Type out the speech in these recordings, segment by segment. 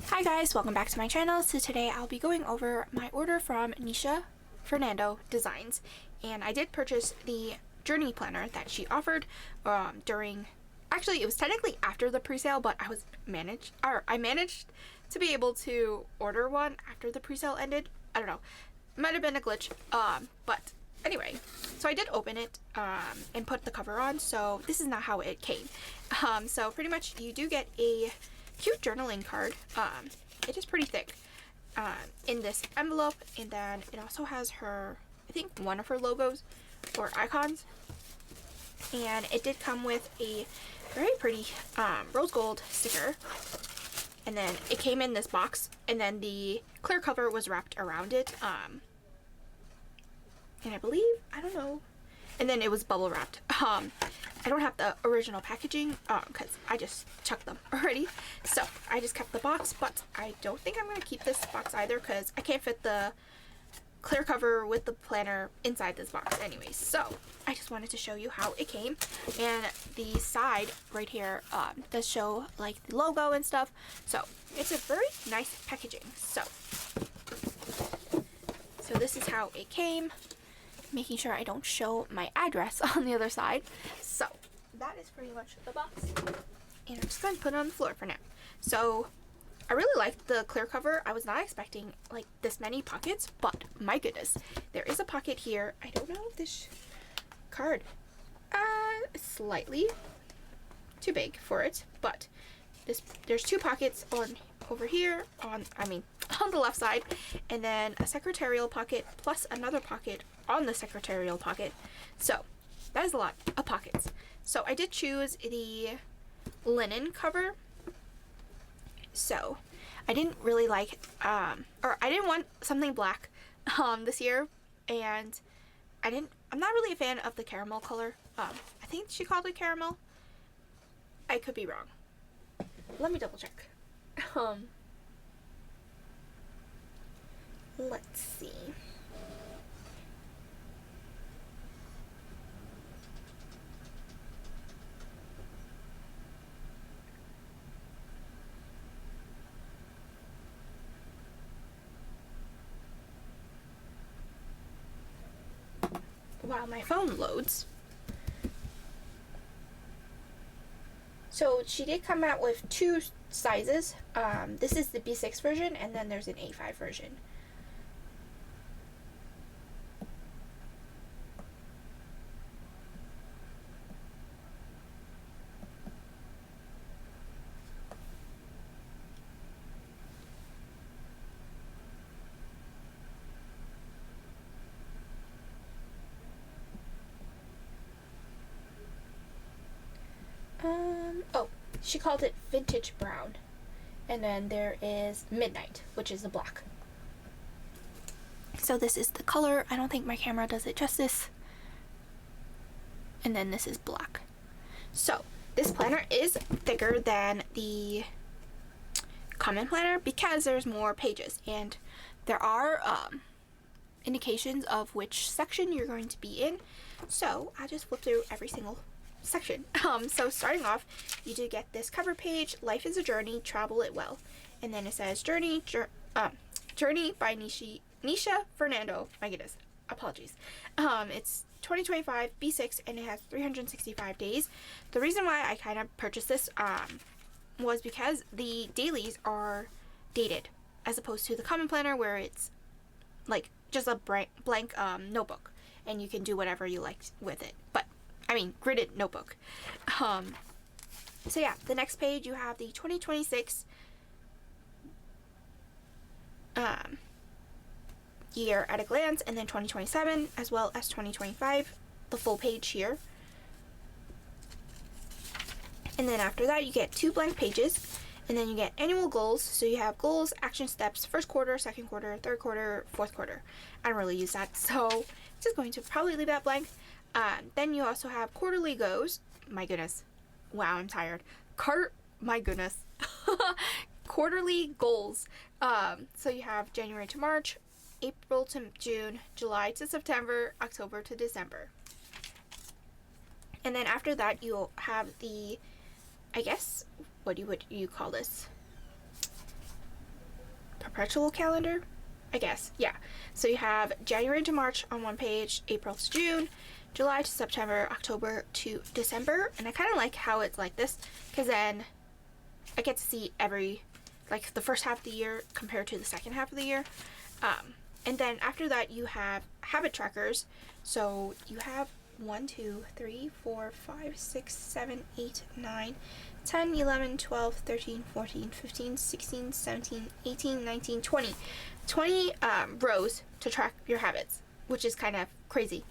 Hi guys, welcome back to my channel. So today I'll be going over my order from Nisha Fernando Designs, and I did purchase the journey planner that she offered actually it was technically after the pre-sale, but I managed to be able to order one after the pre-sale ended. I don't know, might have been a glitch, but anyway, so I did open it and put the cover on. So this is not how it came. So pretty much you do get a cute journaling card. It is pretty thick in this envelope, and then it also has her, I think, one of her logos or icons, and it did come with a very pretty rose gold sticker, and then it came in this box, and then the clear cover was wrapped around it, and I believe, I don't know, and then it was bubble wrapped. I don't have the original packaging because I just chucked them already, so I just kept the box, but I don't think I'm going to keep this box either because I can't fit the clear cover with the planner inside this box anyway. So I just wanted to show you how it came, and the side right here does show like the logo and stuff, so it's a very nice packaging. So this is how it came, making sure I don't show my address on the other side. So that is pretty much the box, and I'm just going to put it on the floor for now. So I really liked the clear cover. I was not expecting like this many pockets, but my goodness, there is a pocket here. I don't know if this card is slightly too big for it, but there's two pockets over here on the left side, and then a secretarial pocket plus another pocket on the secretarial pocket. So that is a lot of pockets. So I did choose the linen cover. So I didn't really like or I didn't want something black this year, and I'm not really a fan of the caramel color. I think she called it caramel. I could be wrong. Let me double check. Let's see. While my phone loads. So she did come out with two sizes. This is the B6 version, and then there's an A5 version. Oh, she called it vintage brown, and then there is midnight, which is the black. So this is the color. I don't think my camera does it justice. And then this is black. So this planner is thicker than the common planner because there's more pages, and there are indications of which section you're going to be in. So I'll just flip through every single section. So starting off, you do get this cover page, Life is a Journey, Travel It Well. And then it says Journey by Nisha Fernando. My goodness, apologies. It's 2025 B6, and it has 365 days. The reason why I kind of purchased this was because the dailies are dated, as opposed to the common planner where it's like just a blank notebook, and you can do whatever you like with it. But gridded notebook. So yeah, the next page you have the 2026 year at a glance, and then 2027 as well as 2025, the full page here. And then after that you get two blank pages, and then you get annual goals. So you have goals, action steps, first quarter, second quarter, third quarter, fourth quarter. I don't really use that, so just going to probably leave that blank. Then you also have quarterly goals. My goodness. Wow, I'm tired. My goodness. Quarterly goals. So you have January to March, April to June, July to September, October to December. And then after that, you'll have the, I guess, what would you call this? perpetual calendar, I guess. Yeah. So you have January to March on one page, April to June, July to September, October to December. And I kind of like how it's like this, because then I get to see every, like, the first half of the year compared to the second half of the year. And then after that, you have habit trackers. So you have 1, 2, 3, 4, 5, 6, 7, 8, 9, 10, 11, 12, 13, 14, 15, 16, 17, 18, 19, 20. 20 rows to track your habits, which is kind of crazy.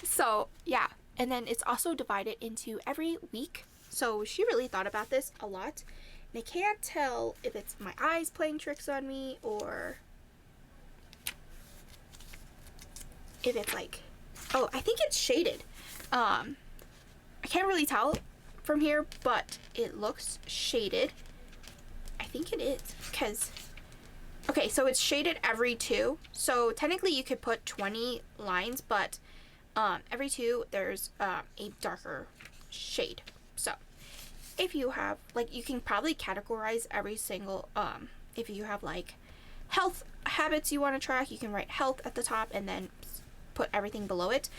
So, yeah. And then it's also divided into every week. So she really thought about this a lot. And I can't tell if it's my eyes playing tricks on me or if it's like, oh, I think it's shaded. I can't really tell from here, but it looks shaded. I think it is, because, okay, so it's shaded every 2. So technically you could put 20 lines, but every 2 there's a darker shade. So if you have, like, you can probably categorize every single, if you have like health habits you want to track, you can write health at the top and then put everything below it.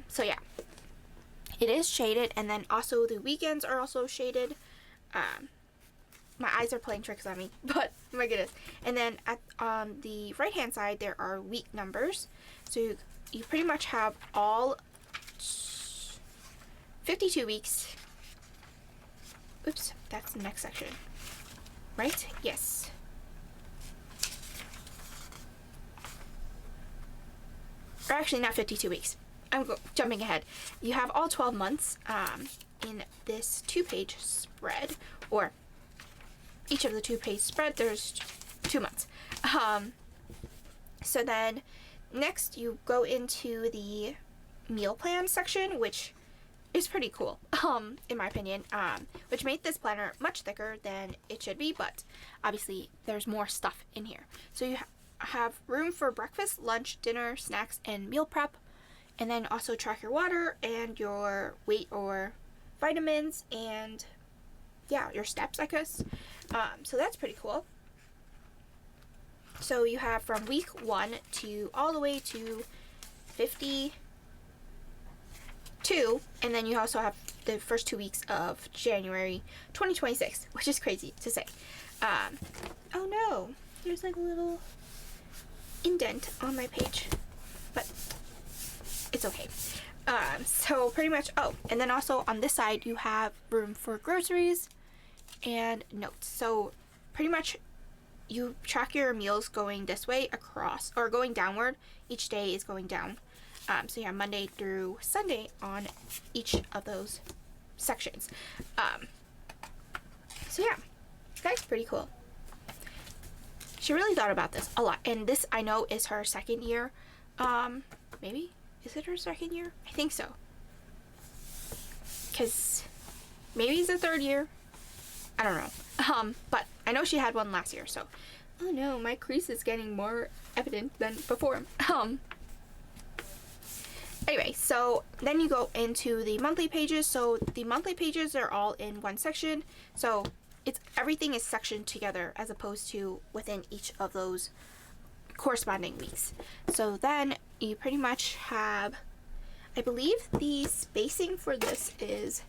So yeah, it is shaded. And then also the weekends are also shaded. My eyes are playing tricks on me, but my goodness. And then on the right hand side there are week numbers, so you pretty much have all 52 weeks. Oops, that's the next section, right? Yes. Or actually, not 52 weeks. I'm jumping ahead. You have all 12 months in this 2-page spread, or each of the 2-page spread, there's 2 months. So then next you go into the meal plan section, which is pretty cool, in my opinion, which made this planner much thicker than it should be, but obviously there's more stuff in here. So you have room for breakfast, lunch, dinner, snacks, and meal prep, and then also track your water and your weight or vitamins and, yeah, your steps, I guess. So that's pretty cool. So you have from week 1 to all the way to 52, and then you also have the first 2 weeks of January 2026, which is crazy to say. Oh no, there's like a little indent on my page, but it's okay. So pretty much, oh, and then also on this side you have room for groceries and notes. So pretty much you track your meals going this way across, or going downward. Each day is going down. So you have Monday through Sunday on each of those sections. So yeah, that's pretty cool. She really thought about this a lot, and this I know is her second year. Maybe, is it her second year? I think so, because maybe it's the 3rd year. I don't know. But I know she had one last year, so. Oh no, my crease is getting more evident than before. Anyway, so then you go into the monthly pages. So the monthly pages are all in one section. So everything is sectioned together as opposed to within each of those corresponding weeks. So then you pretty much have, I believe the spacing for this is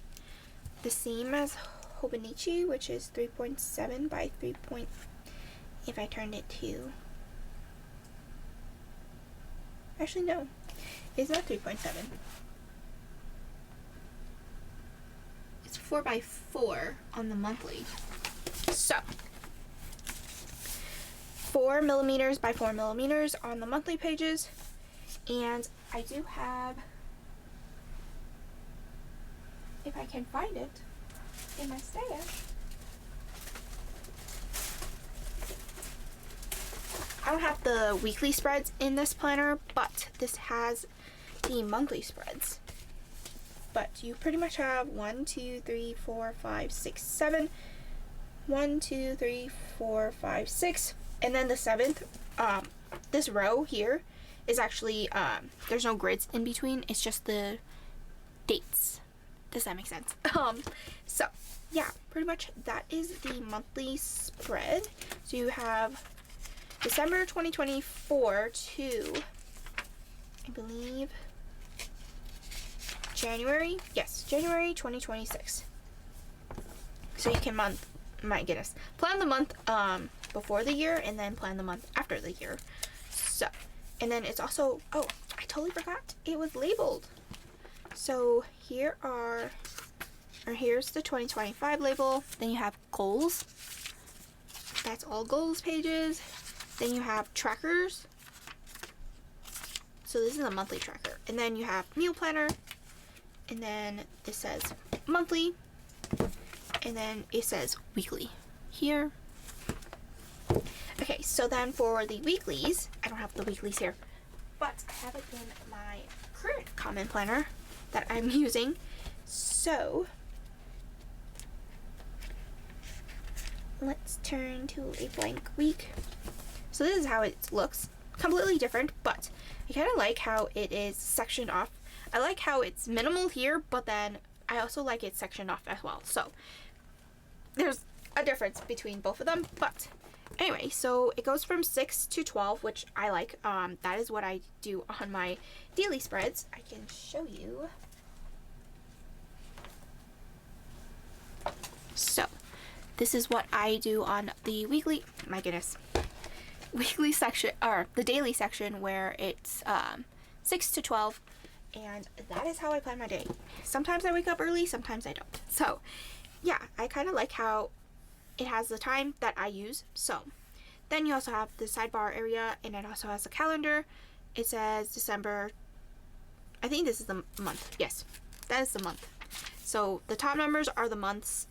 the same as Hobonichi, which is 3.7 by 3. If I turned it to, actually no, it's not 3.7. It's 4 by 4 on the monthly. So 4 millimeters by 4 millimeters on the monthly pages, and I do have, if I can find it in my stash. I don't have the weekly spreads in this planner, but this has the monthly spreads. But you pretty much have 1, 2, 3, 4, 5, 6, 7. 1, 2, 3, 4, 5, 6. And then the 7th, this row here is actually, there's no grids in between. It's just the dates. Does that make sense? So yeah, pretty much that is the monthly spread. So you have December 2024 to, I believe, January. Yes, January 2026. So you can plan the month before the year and then plan the month after the year. So, and then it's also, oh, I totally forgot, it was labeled. So here's the 2025 label. Then you have goals. That's all goals pages. Then you have trackers. So this is a monthly tracker. And then you have meal planner. And then it says monthly. And then it says weekly here. Okay, so then for the weeklies, I don't have the weeklies here, but I have it in my current common planner that I'm using. So let's turn to a blank week. So this is how it looks. Completely different, but I kind of like how it is sectioned off. I like how it's minimal here, but then I also like it sectioned off as well. So there's a difference between both of them, but anyway, so it goes from 6 to 12, which I like. That is what I do on my daily spreads. I can show you. So this is what I do on the weekly, my goodness, weekly section, or the daily section, where it's 6 to 12, and that is how I plan my day. Sometimes I wake up early, sometimes I don't. So yeah, I kind of like how it has the time that I use. So then you also have the sidebar area, and it also has a calendar. It says December, I think this is the month. Yes, that is the month. So the top numbers are the months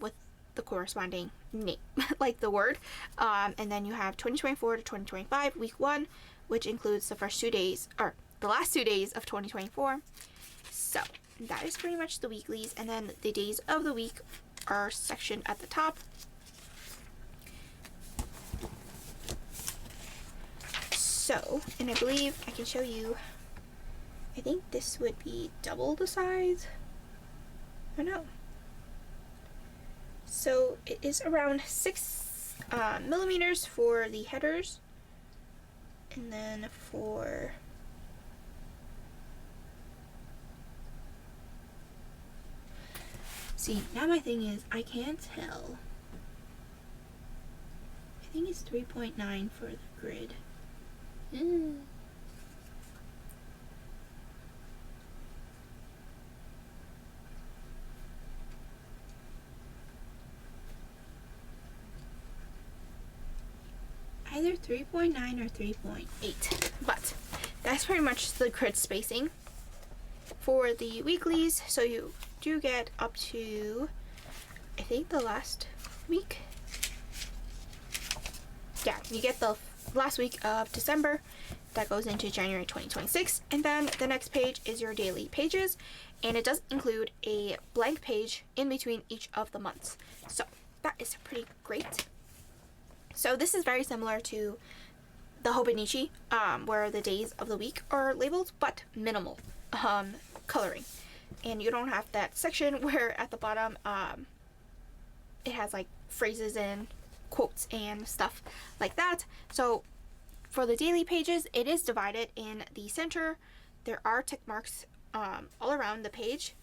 with the corresponding name, like the word. And then you have 2024 to 2025, week 1, which includes the first 2 days, or the last 2 days of 2024. So that is pretty much the weeklies. And then the days of the week are sectioned at the top. So, and I believe I can show you, I think this would be double the size. I don't know. So it is around 6 millimeters for the headers, and then for see, now my thing is I can't tell. I think it's 3.9 for the grid. Either 3.9 or 3.8, but that's pretty much the grid spacing for the weeklies. So you do get up to, I think, the last week. Yeah, you get the last week of December. That goes into January 2026. And then the next page is your daily pages, and it does include a blank page in between each of the months. So that is pretty great. So this is very similar to the Hobonichi, where the days of the week are labeled, but minimal coloring. And you don't have that section where at the bottom it has like phrases and quotes and stuff like that. So for the daily pages, it is divided in the center. There are tick marks all around the page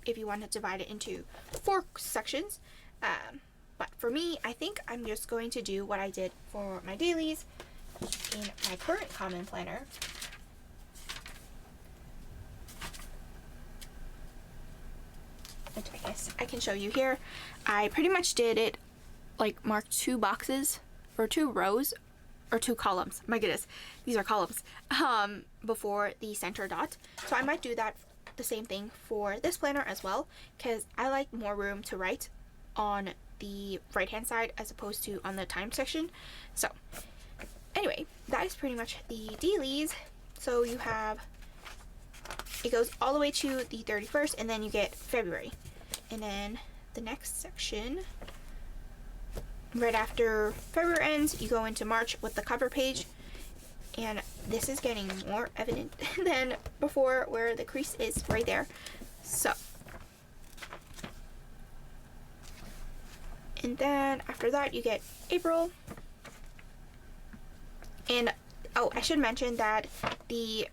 if you want to divide it into 4 sections. But for me, I think I'm just going to do what I did for my dailies in my current common planner. Which I guess I can show you here. I pretty much did it like mark 2 boxes or 2 rows or 2 columns. My goodness, these are columns before the center dot. So I might do that the same thing for this planner as well, because I like more room to write on the right hand side as opposed to on the time section. So anyway, that is pretty much the dailies. So you have, it goes all the way to the 31st, and then you get February, and then the next section right after February ends, you go into March with the cover page. And this is getting more evident than before, where the crease is right there. So, and then after that you get April, And oh, I should mention that the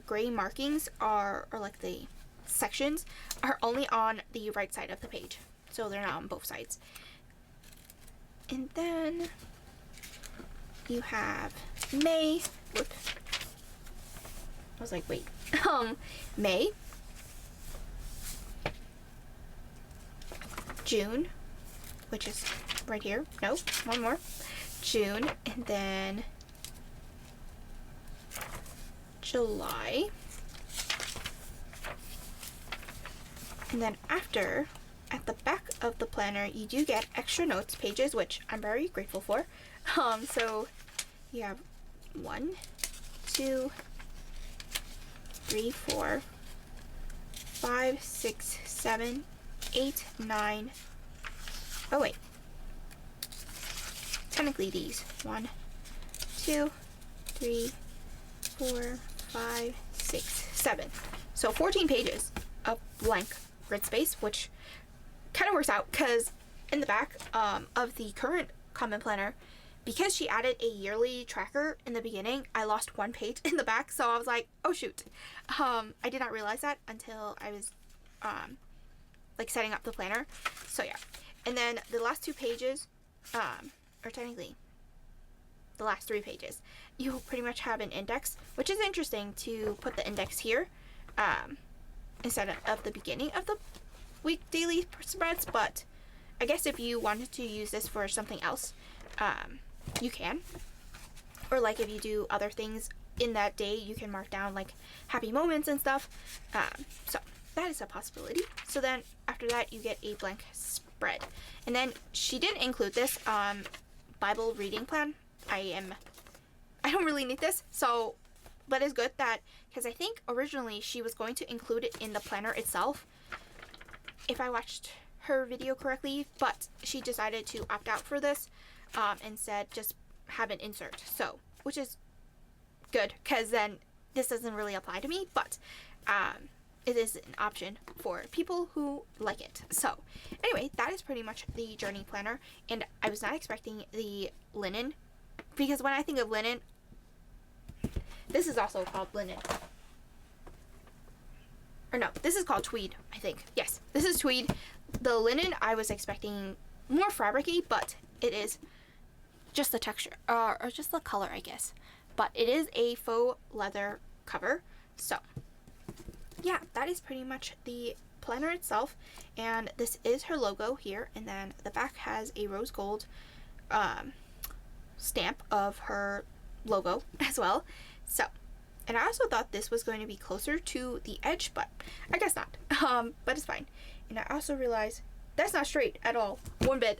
gray markings are, or like the sections are only on the right side of the page, so they're not on both sides. And then you have May. Whoop. I was like, wait. May, June, which is right here. No, one more. June, and then July. And then after, at the back of the planner, you do get extra notes pages, which I'm very grateful for. So you have 1, 2, 3, 4, 5, 6, 7, 8, 9. Oh wait. Technically these. 1, 2, 3, 4, 5, 6, 7. So 14 pages of blank grid space, which kind of works out because in the back of the current common planner, because she added a yearly tracker in the beginning, I lost 1 page in the back, so I was like, oh shoot. I did not realize that until I was like setting up the planner. So yeah. And then the last 2 pages, or technically the last 3 pages, you pretty much have an index, which is interesting to put the index here instead of the beginning of the week daily spreads. But I guess if you wanted to use this for something else, you can. Or like if you do other things in that day, you can mark down like happy moments and stuff. So that is a possibility. So then after that you get a blank spread. And then she didn't include this Bible reading plan. I don't really need this, so but it's good that, because I think originally she was going to include it in the planner itself, if I watched her video correctly, but she decided to opt out for this, instead just have an insert. So, which is good, because then this doesn't really apply to me, but it is an option for people who like it. So anyway, that is pretty much the journey planner, and I was not expecting the linen, because when I think of linen, this is also called linen. Or no, this is called tweed, I think. Yes, this is tweed. The linen, I was expecting more fabric-y, but it is just the texture, or just the color, I guess. But it is a faux leather cover. So yeah, that is pretty much the planner itself, and this is her logo here, and then the back has a rose gold stamp of her logo as well. So, and I also thought this was going to be closer to the edge, but I guess not. But it's fine. And I also realized that's not straight at all, one bit.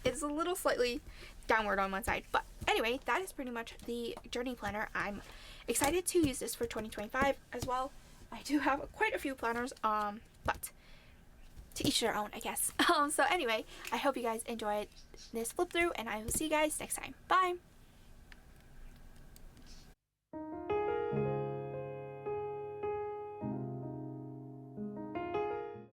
It's a little slightly downward on one side, but anyway, that is pretty much the journey planner. I'm excited to use this for 2025 as well. I do have quite a few planners, but to each their own, I guess. So anyway, I hope you guys enjoyed this flip through, and I will see you guys next time. Bye!